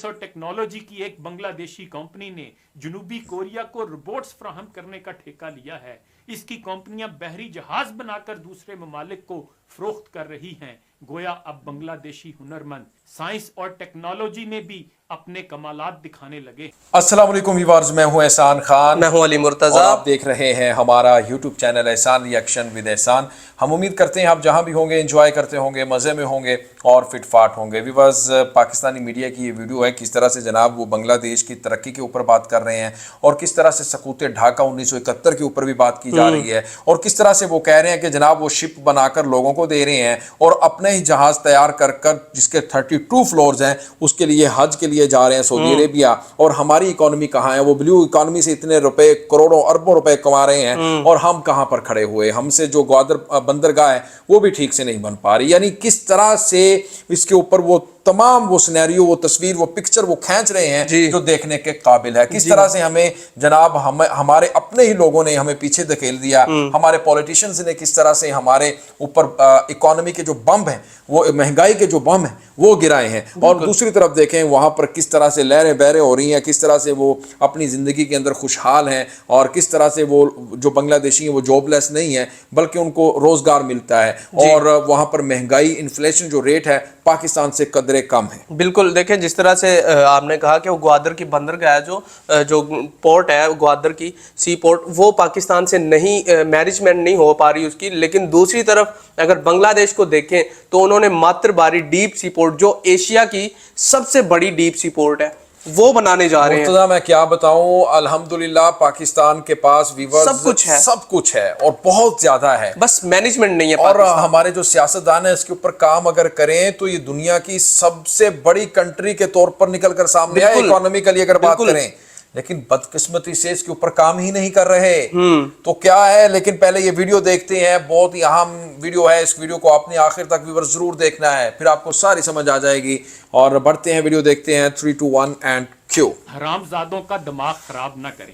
Science और technology की एक बांग्लादेशी कंपनी ने जनूबी कोरिया को रोबोट्स फराहम करने का ठेका लिया है। इसकी कंपनियां बहरी जहाज बनाकर दूसरे ममालिक को फरोख्त कर रही हैं। गोया अब बांग्लादेशी हुनरमंद साइंस और टेक्नोलॉजी में भी अपने कमालात दिखाने लगे। अस्सलाम वालेकुम व्यूअर्स, मैं हूं एहसान खान। मैं हूं अली मुर्तजा और आप देख रहे हैं हमारा यूट्यूब चैनल एहसान रिएक्शन विद एहसान। हम उम्मीद करते हैं आप जहां भी होंगे एंजॉय करते होंगे, मज़े में होंगे और फिट फाट होंगे। व्यूअर्स, पाकिस्तानी मीडिया की ये वीडियो है, किस तरह से जनाब वो बांग्लादेश की तरक्की के ऊपर बात कर रहे हैं और किस तरह से सकूत ढाका 1971 के ऊपर भी बात की जा रही है और किस तरह से वो कह रहे हैं कि जनाब वो शिप बनाकर लोगों को दे रहे हैं और अपने ही जहाज़ तैयार कर जिसके 32 फ्लोर्स हैं उसके लिए हज के लिए जा रहे हैं सऊदी अरेबिया। और हमारी इकोनॉमी कहाँ है? वो ब्लू इकोनॉमी से इतने रुपए, करोड़ों अरबों रुपए कमा रहे हैं और हम कहाँ पर खड़े हुए? हमसे जो ग्वादर बंदरगाह है वो भी ठीक से नहीं बन पा रही। यानी किस तरह से इसके ऊपर वो तमाम वो सिनेरियो, वो तस्वीर, वो पिक्चर वो खींच रहे हैं जो देखने के काबिल है। किस तरह से हमें जनाब हमारे अपने ही लोगों ने हमें पीछे धकेल दिया, हमारे पॉलिटिशियंस ने किस तरह से हमारे ऊपर इकोनॉमी के जो बम हैं, वो महंगाई के जो बम हैं वो गिराए हैं। और दूसरी तरफ देखें वहां पर किस तरह से लहरें बहरें हो रही हैं, किस तरह से वो अपनी जिंदगी के अंदर खुशहाल हैं और किस तरह से वो जो बांग्लादेशी हैं वो जॉबलेस नहीं है बल्कि उनको रोजगार मिलता है। और वहां पर महंगाई, इन्फ्लेशन जो रेट है पाकिस्तान से कदरे कम है। बिल्कुल, देखें जिस तरह से आपने कहा कि वो ग्वादर की बंदरगाह जो पोर्ट है, ग्वादर की सी पोर्ट, वो पाकिस्तान से नहीं मैनेजमेंट नहीं हो पा रही उसकी। लेकिन दूसरी तरफ अगर बांग्लादेश को देखें तो उन्होंने मातृबारी डीप सी पोर्ट, जो एशिया की सबसे बड़ी डीप सी पोर्ट है, वो बनाने जा रहे हैं। मैं क्या बताऊं, अल्हम्दुलिल्लाह पाकिस्तान के पास सब कुछ है और बहुत ज्यादा है, बस मैनेजमेंट नहीं है। और हमारे जो सियासतदान है इसके ऊपर काम अगर करें तो ये दुनिया की सबसे बड़ी कंट्री के तौर पर निकल कर सामने आए इकोनॉमिकली अगर बात करें। लेकिन बदकिस्मती से इसके ऊपर काम ही नहीं कर रहे। तो क्या है, लेकिन पहले ये वीडियो देखते हैं, बहुत ही अहम वीडियो है। इस वीडियो को आपने आखिर तक व्यूअर जरूर देखना है, फिर आपको सारी समझ आ जाएगी। और बढ़ते हैं, वीडियो देखते हैं। 3, 2, 1 एंड क्यू। हरामजादों का दिमाग खराब ना करें।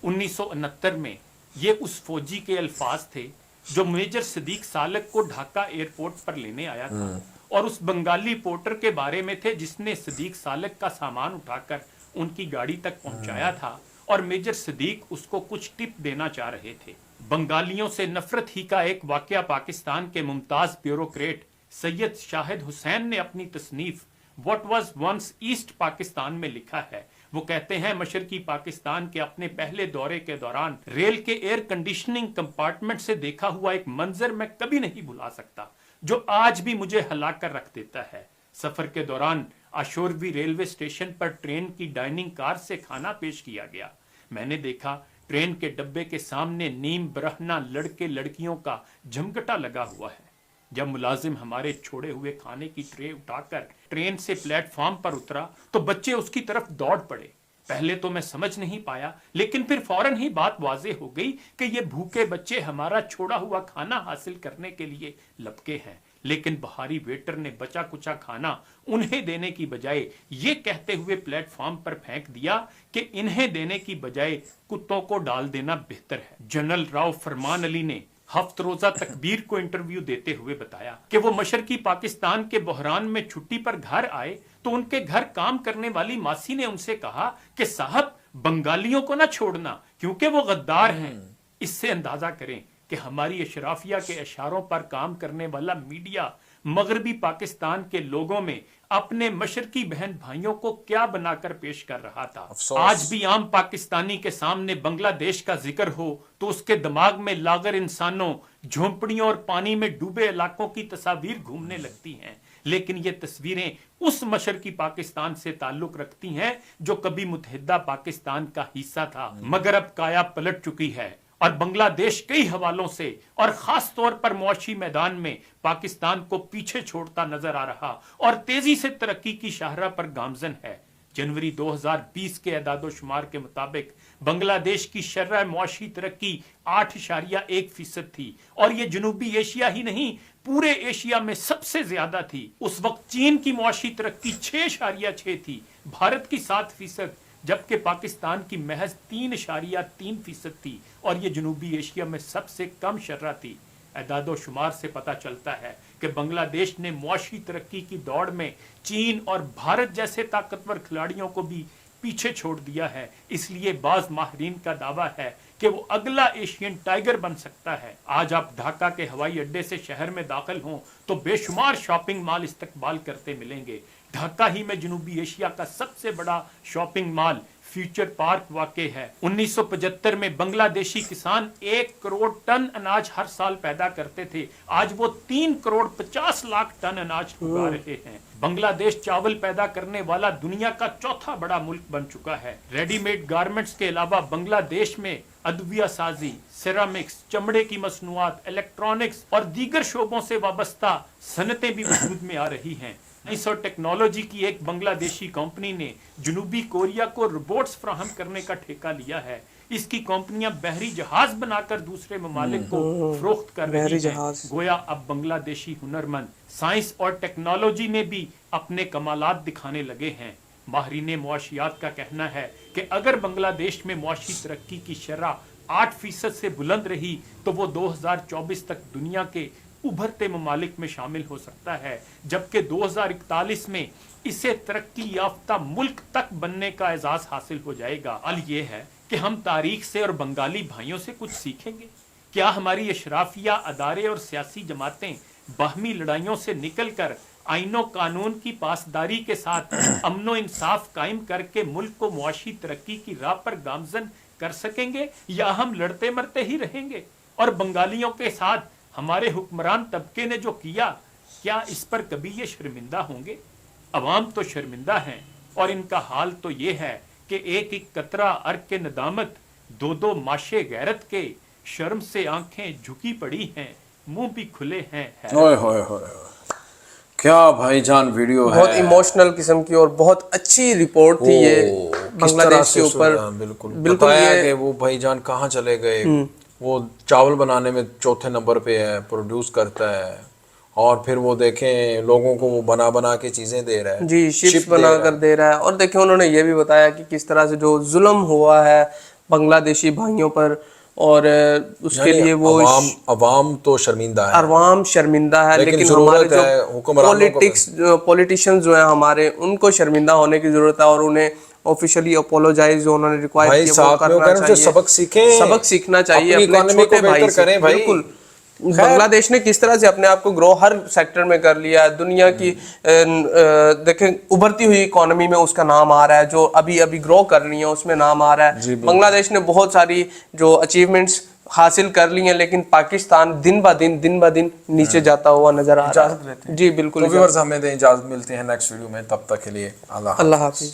1969 में ये उस फौजी के अल्फाज थे जो मेजर सदीक सालक को ढाका एयरपोर्ट पर लेने आया था और उस बंगाली पोर्टर के बारे में थे जिसने सदीक सालक का सामान उठाकर उनकी गाड़ी तक पहुंचाया था और मेजर सदीक उसको कुछ टिप देना चाह रहे थे। बंगालियों से नफरत ही का एक वाकया पाकिस्तान के मुमताज ब्यूरोक्रेट सैयद शाहिद हुसैन ने अपनी तसनीफ what was once East Pakistan में लिखा है। वो कहते हैं, मशरकी पाकिस्तान के अपने पहले दौरे के दौरान रेल के एयर कंडीशनिंग कंपार्टमेंट से देखा हुआ एक मंजर मैं कभी नहीं भुला सकता, जो आज भी मुझे हिला कर रख देता है। सफर के दौरान आशोरवी रेलवे स्टेशन पर ट्रेन की डाइनिंग कार से खाना पेश किया गया। मैंने देखा ट्रेन के डब्बे के सामने नीम बरहना लड़के लड़कियों का झमकटा लगा हुआ है। जब मुलाजिम हमारे छोड़े हुए खाने की ट्रे उठाकर ट्रेन से प्लेटफॉर्म पर उतरा तो बच्चे उसकी तरफ दौड़ पड़े। पहले तो मैं समझ नहीं पाया, लेकिन फिर फौरन ही बात वाज़ेह हो गई कि ये भूखे बच्चे हमारा छोड़ा हुआ खाना हासिल करने के लिए लपके हैं। लेकिन बाहरी वेटर ने बचा कुचा खाना उन्हें देने की बजाय ये कहते हुए प्लेटफॉर्म पर फेंक दिया कि इन्हें देने की बजाय कुत्तों को डाल देना बेहतर है। जनरल राव फरमान अली ने हफ्त रोजा तकबीर को इंटरव्यू देते हुए बताया कि वो मशरकी पाकिस्तान के बहरान में छुट्टी पर घर आए तो उनके घर काम करने वाली मासी ने उनसे कहा कि साहब बंगालियों को ना छोड़ना क्योंकि वो गद्दार हैं। इससे अंदाजा करें कि हमारी अशराफिया के इशारों पर काम करने वाला मीडिया मगरबी पाकिस्तान के लोगों में अपने मशरकी बहन भाइयों को क्या बनाकर पेश कर रहा था। आज भी आम पाकिस्तानी के सामने बांग्लादेश का जिक्र हो तो उसके दिमाग में लागर इंसानों, झोंपड़ियों और पानी में डूबे इलाकों की तस्वीर घूमने लगती हैं। लेकिन ये तस्वीरें उस मशरकी पाकिस्तान से ताल्लुक रखती हैं जो कभी मुत्तहिदा पाकिस्तान का हिस्सा था, मगर अब काया पलट चुकी है और बांग्लादेश कई हवालों से और खास तौर पर मुआशी मैदान में पाकिस्तान को पीछे छोड़ता नजर आ रहा और तेजी से तरक्की की शाहराह पर गामजन है। जनवरी 2020 के एदादोशुमार के मुताबिक बांग्लादेश की शर्ह मुआशी तरक्की 8.1% थी और ये जनूबी एशिया ही नहीं पूरे एशिया में सबसे ज्यादा थी। उस वक्त चीन की मुआशी तरक्की 6.6 थी, भारत की 7%, जबकि पाकिस्तान की महज 3.3% थी और ये जनूबी एशिया में सबसे कम शर्रा थी। एदादो शुमार से पता चलता है कि बांग्लादेश ने मुआशी तरक्की की दौड़ में चीन और भारत जैसे ताकतवर खिलाड़ियों को भी पीछे छोड़ दिया है। इसलिए बाज माहरीन का दावा है कि वो अगला एशियन टाइगर बन सकता है। आज आप ढाका के हवाई अड्डे से शहर में दाखिल हों तो बेशुमार शॉपिंग मॉल इस्तकबाल करते मिलेंगे। ढाका ही में जनूबी एशिया का सबसे बड़ा शॉपिंग मॉल फ्यूचर पार्क वाक़ है। 1975 में बांग्लादेशी किसान 1 करोड़ टन अनाज हर साल पैदा करते थे, आज वो 3 करोड़ 50 लाख टन अनाज उगा रहे हैं। बांग्लादेश चावल पैदा करने वाला दुनिया का चौथा बड़ा मुल्क बन चुका है। रेडीमेड गारमेंट्स के अलावा बांग्लादेश में अद्विया साजी, सेरामिक्स, चमड़े की मसनूआत, इलेक्ट्रॉनिक्स और दीगर शोबों से वाबस्ता सनतें भी वजूद में आ रही हैं। साइंस और टेक्नोलॉजी की एक बांग्लादेशी कंपनी ने जनूबी कोरिया को रोबोट्स फराहम करने का ठेका लिया है। इसकी कंपनियां बहरी जहाज बनाकर दूसरे ममालिक को फरोख्त कर रही हैं। गोया अब बांग्लादेशी हुनरमंद साइंस और टेक्नोलॉजी में भी अपने कमालात दिखाने लगे हैं। माहिरीन मुआशियात का कहना है कि अगर बांग्लादेश में मुआशी तरक्की की शरह 8% से बुलंद रही तो वो 2024 तक दुनिया के उभरते ममालिक में शामिल हो सकता है, जबकि 2041 में इसे तरक्की याफ्ता मुल्क तक बनने का एजाज हासिल हो जाएगा। हाल ये है कि हम तारीख से और बंगाली भाइयों से कुछ सीखेंगे। क्या हमारी अशराफिया अदारे और सियासी जमातें बाहमी लड़ाइयों से निकलकर आईनो कानून की पासदारी के साथ अमनो इंसाफ कायम करके मुल्क को मुआशी तरक्की की राह पर गामजन कर सकेंगे, या हम लड़ते मरते ही रहेंगे? और बंगालियों के साथ हमारे हुक्मरान तबके ने जो किया, क्या इस पर कभी ये शर्मिंदा होंगे? अवाम तो शर्मिंदा हैं और इनका हाल तो ये है कि एक एक कतरा अर्क के नदामत, 2-2 माशे गैरत के शर्म से आंखें झुकी पड़ी हैं, मुंह भी खुले हैं। ओए होए होए, क्या भाईजान वीडियो है, बहुत इमोशनल किस्म की और बहुत अच्छी रिपोर्ट थी ये बांग्लादेश के ऊपर। बिल्कुल बताया कि वो भाईजान कहाँ चले गए। वो चावल बनाने में चौथे नंबर पे है, प्रोड्यूस करता है, और फिर वो देखें लोगों को वो बना बना के चीजें दे रहा है जी, शिप्स बना कर दे रहा है। और देखें उन्होंने ये भी बताया कि किस तरह से जो जुल्म हुआ है बांग्लादेशी भाइयों पर, और उसके लिए वो अवाम तो शर्मिंदा है, अवाम शर्मिंदा है, लेकिन हमारे जो पॉलिटिशियंस जो है हमारे, उनको शर्मिंदा होने की जरूरत है और उन्हें ऑफिशियली अपोलोजाइज जो उन्होंने रिक्वायर किया वो करना चाहिए। सबक सीखना चाहिए, अपने छोटे भाई से। बिल्कुल, बांग्लादेश ने किस तरह से अपने आप को ग्रो हर सेक्टर में कर लिया है। दुनिया की देखें उभरती हुई इकोनॉमी में उसका नाम आ रहा है, जो अभी अभी ग्रो कर रही है उसमें नाम आ रहा है। बांग्लादेश ने बहुत सारी जो अचीवमेंट्स हासिल कर ली हैं, लेकिन पाकिस्तान दिन ब दिन नीचे जाता हुआ नजर आ रहा है। जी बिल्कुल। तो व्यूअर्स हमें दें इजाजत, मिलते हैं नेक्स्ट वीडियो में, तब तक के लिए अल्लाह हाफिज।